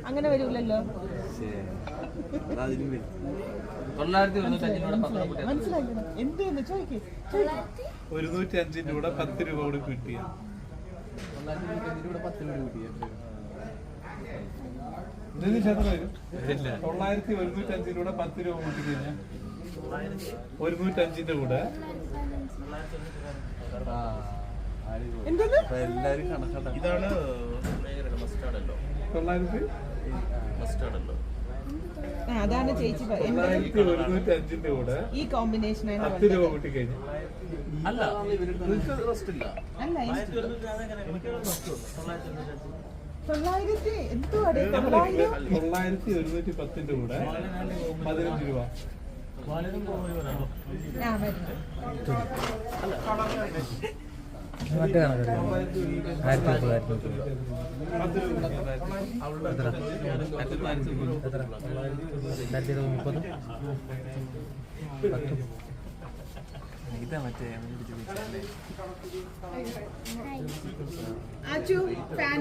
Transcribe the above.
അങ്ങനെ വരൂലല്ലോ. മനസ്സിലായില്ല എന്തെന്ന് ചോദിക്കേ. 105 രൂപ 10 രൂപ കൂടി കിട്ടിയ 9,105 രൂപ 10 രൂപ കൂട്ടി കഴിഞ്ഞാൽ 105ന്റെ കൂടെ ഇതാണ് 900. അതാണ് ചേച്ചി 9,105ന്റെ കൂടെ ഈ കോമ്പിനേഷൻ 10 രൂപ കൂട്ടി കഴിഞ്ഞു. അല്ല അല്ല 900 9,110ന്റെ കൂടെ 15 രൂപ. മറ്റേ കണക്ക് 1030 ഇതാ മറ്റേ ഫാൻ